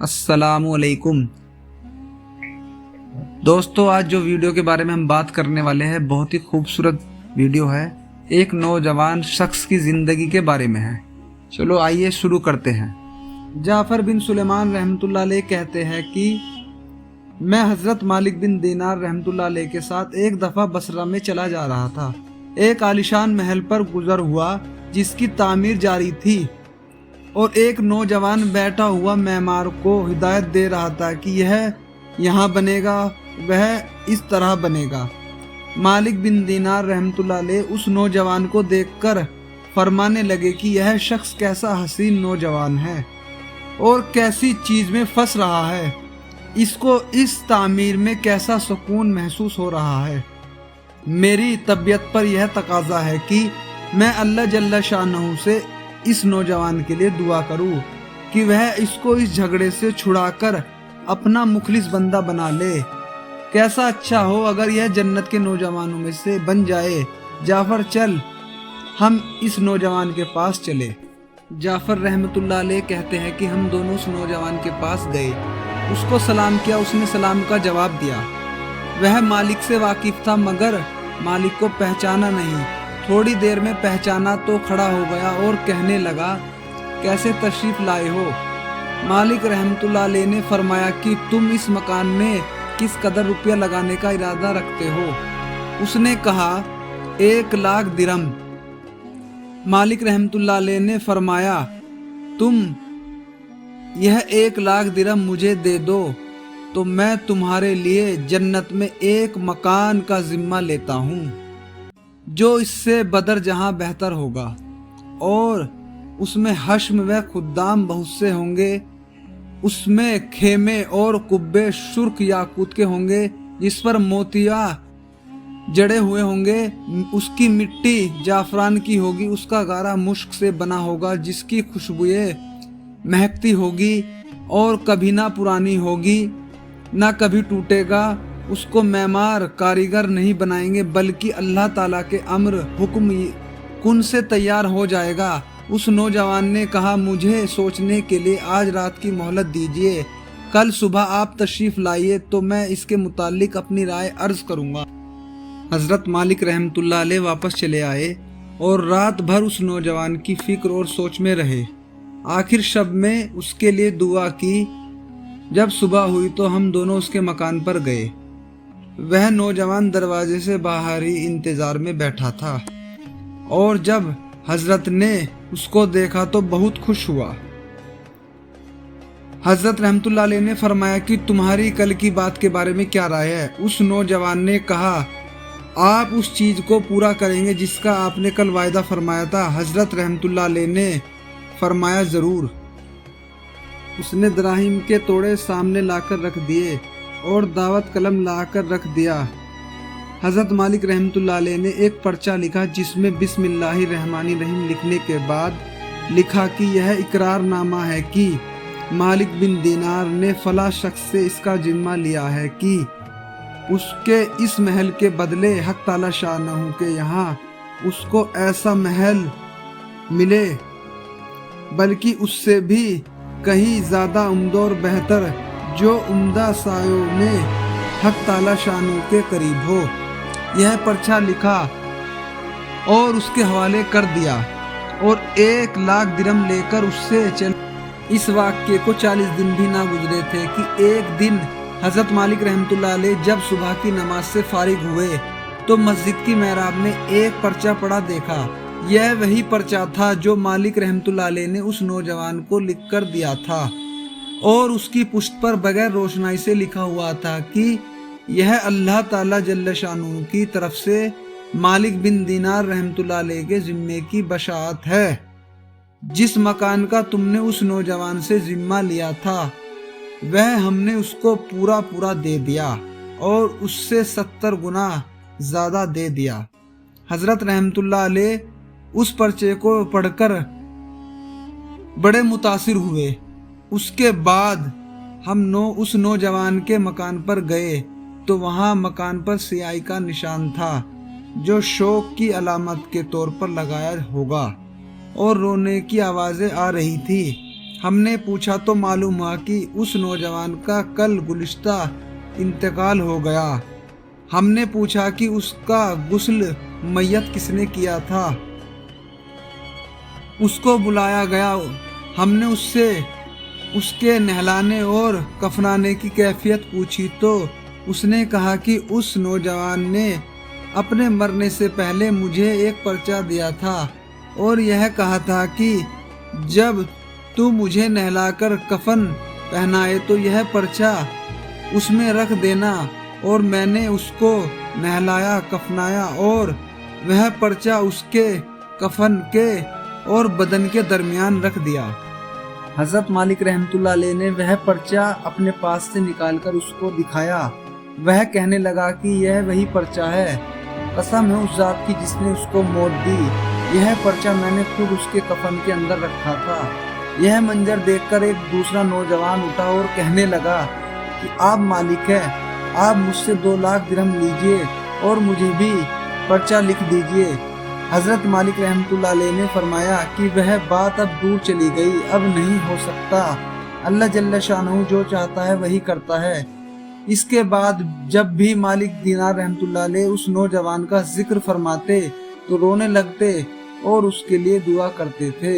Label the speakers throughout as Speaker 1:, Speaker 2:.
Speaker 1: अस्सलाम वालेकुम। दोस्तों, आज जो वीडियो के बारे में हम बात करने वाले हैं बहुत ही खूबसूरत वीडियो है। एक नौजवान शख्स की ज़िंदगी के बारे में है। चलो आइए शुरू करते हैं। जाफ़र बिन सुलेमान रहमतुल्लाह अलैह कहते हैं कि मैं हज़रत मालिक बिन दीनार रहमतुल्लाह अलैह के साथ एक दफ़ा बसरा में चला जा रहा था। एक आलिशान महल पर गुजर हुआ जिसकी तामीर जारी थी और एक नौजवान बैठा हुआ मेहमान को हिदायत दे रहा था कि यह यहाँ बनेगा, वह इस तरह बनेगा। मालिक बिन दीनार रहमतुल्लाह अलैह उस नौजवान को देखकर फरमाने लगे कि यह शख्स कैसा हसीन नौजवान है और कैसी चीज़ में फंस रहा है, इसको इस तामीर में कैसा सुकून महसूस हो रहा है। मेरी तबीयत पर यह तकाजा है कि मैं अल्लाह जल्ल शानहू से इस नौजवान के लिए दुआ करूं कि वह इसको इस झगड़े से छुड़ाकर अपना मुखलिस बंदा बना ले। कैसा अच्छा हो अगर यह जन्नत के नौजवानों में से बन जाए। जाफ़र चल, हम इस नौजवान के पास चले। जाफ़र रहमतुल्लाह अलैह कहते हैं कि हम दोनों उस नौजवान के पास गए, उसको सलाम किया, उसने सलाम का जवाब दिया। वह मालिक से वाकिफ था मगर मालिक को पहचाना नहीं। थोड़ी देर में पहचाना तो खड़ा हो गया और कहने लगा, कैसे तशरीफ लाए हो? मालिक रहमतुल्लाह अलैह ने फरमाया कि तुम इस मकान में किस कदर रुपया लगाने का इरादा रखते हो? उसने कहा 1,00,000 दिरहम। मालिक रहमतुल्लाह अलैह ने फरमाया, तुम यह 1,00,000 दिरहम मुझे दे दो तो मैं तुम्हारे लिए जन्नत में एक मकान का जिम्मा लेता हूँ जो इससे बदर जहाँ बेहतर होगा और उसमें हश्म व खुद्दाम बहुत से होंगे। उसमें खेमे और कुब्बे शुर्क याकूत के होंगे जिस पर मोतिया जड़े हुए होंगे। उसकी मिट्टी जाफरान की होगी, उसका गारा मुश्क से बना होगा जिसकी खुशबुएं महकती होगी और कभी ना पुरानी होगी ना कभी टूटेगा। उसको मेमार कारीगर नहीं बनाएंगे बल्कि अल्लाह ताला के अम्र हुक्म कुन से तैयार हो जाएगा। उस नौजवान ने कहा, मुझे सोचने के लिए आज रात की मोहलत दीजिए, कल सुबह आप तशरीफ लाइए तो मैं इसके मुतालिक अपनी राय अर्ज करूंगा। हजरत मालिक रहमतुल्लाह अलैह वापस चले आए और रात भर उस नौजवान की फिक्र और सोच में रहे। आखिर शब में उसके लिए दुआ की। जब सुबह हुई तो हम दोनों उसके मकान पर गए। वह नौजवान दरवाजे से बाहर ही इंतजार में बैठा था और जब हजरत ने उसको देखा तो बहुत खुश हुआ। हजरत रहमतुल्लाह अलैह ने फरमाया कि तुम्हारी कल की बात के बारे में क्या राय है? उस नौजवान ने कहा, आप उस चीज को पूरा करेंगे जिसका आपने कल वायदा फरमाया था? हजरत रहमतुल्लाह अलैह ने फरमाया, जरूर। उसने दराहिम के तोड़े सामने लाकर रख दिए और दावत कलम लाकर रख दिया। हज़रत मालिक रहमतुल्लाह अलैह ने एक पर्चा लिखा जिसमें बिस्मिल्लाहिर्रहमानिर्रहीम लिखने के बाद लिखा कि यह इकरारनामा है कि मालिक बिन दीनार ने फला शख्स से इसका जिम्मा लिया है कि उसके इस महल के बदले हक ताला शानहू के यहाँ उसको ऐसा महल मिले बल्कि उससे भी कहीं ज़्यादा उम्दा और बेहतर जो उम्दा सायों में हक ताला शानू के करीब हो। यह पर्चा लिखा और उसके हवाले कर दिया और 1,00,000 दिरहम लेकर उससे चल। इस वाक्य को 40 दिन भी ना गुजरे थे कि एक दिन हज़रत मालिक रहमतुल्लाह अलैह जब सुबह की नमाज से फारिग हुए तो मस्जिद की मेहराब में एक पर्चा पड़ा देखा। यह वही पर्चा था जो मालिक रहमतुल्लाह अलैह ने उस नौजवान को लिख कर दिया था और उसकी पुष्ट पर बगैर रोशनाई से लिखा हुआ था कि यह अल्लाह ताला जल्ल शानू की तरफ से मालिक बिन दीनार रहमतुल्लाह अलैह के जिम्मे की बशाअत है। जिस मकान का तुमने उस नौजवान से जिम्मा लिया था वह हमने उसको पूरा पूरा दे दिया और उससे 70 गुना ज़्यादा दे दिया। हज़रत रहमतुल्लाह अलैह उस पर्चे को पढ़कर बड़े मुतासिर हुए। उसके बाद हम उस नौजवान के मकान पर गए तो वहाँ मकान पर सियाही का निशान था जो शौक की अलामत के तौर पर लगाया होगा और रोने की आवाज़ें आ रही थी। हमने पूछा तो मालूम हुआ कि उस नौजवान का कल गुलिस्ता इंतकाल हो गया। हमने पूछा कि उसका गुस्ल मैयत किसने किया था। उसको बुलाया गया। हमने उससे उसके नहलाने और कफनाने की कैफियत पूछी तो उसने कहा कि उस नौजवान ने अपने मरने से पहले मुझे एक पर्चा दिया था और यह कहा था कि जब तू मुझे नहलाकर कफन पहनाए तो यह पर्चा उसमें रख देना। और मैंने उसको नहलाया, कफनाया और वह पर्चा उसके कफन के और बदन के दरमियान रख दिया। हज़रत मालिक रहमतुल्लाह अलैह ने वह पर्चा अपने पास से निकालकर उसको दिखाया। वह कहने लगा कि यह वही पर्चा है। कसम है उस जात की जिसने उसको मौत दी, यह पर्चा मैंने खुद उसके कफन के अंदर रखा था। यह मंजर देखकर एक दूसरा नौजवान उठा और कहने लगा कि आप मालिक है, आप मुझसे 2 लाख दिरहम लीजिए और मुझे भी पर्चा लिख दीजिए। हज़रत मालिक रहमतुल्लाह अलैह ने फरमाया कि वह बात अब दूर चली गई, अब नहीं हो सकता। अल्लाह जल्ल शानहू जो चाहता है वही करता है। इसके बाद जब भी मालिक दीनार रहमतुल्लाह अलैह उस नौजवान का जिक्र फरमाते तो रोने लगते और उसके लिए दुआ करते थे।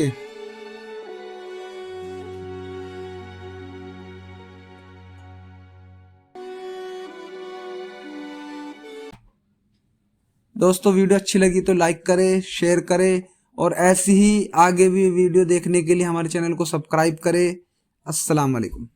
Speaker 1: दोस्तों वीडियो अच्छी लगी तो लाइक करें, शेयर करें और ऐसी ही आगे भी वीडियो देखने के लिए हमारे चैनल को सब्सक्राइब करें। अस्सलाम वालेकुम।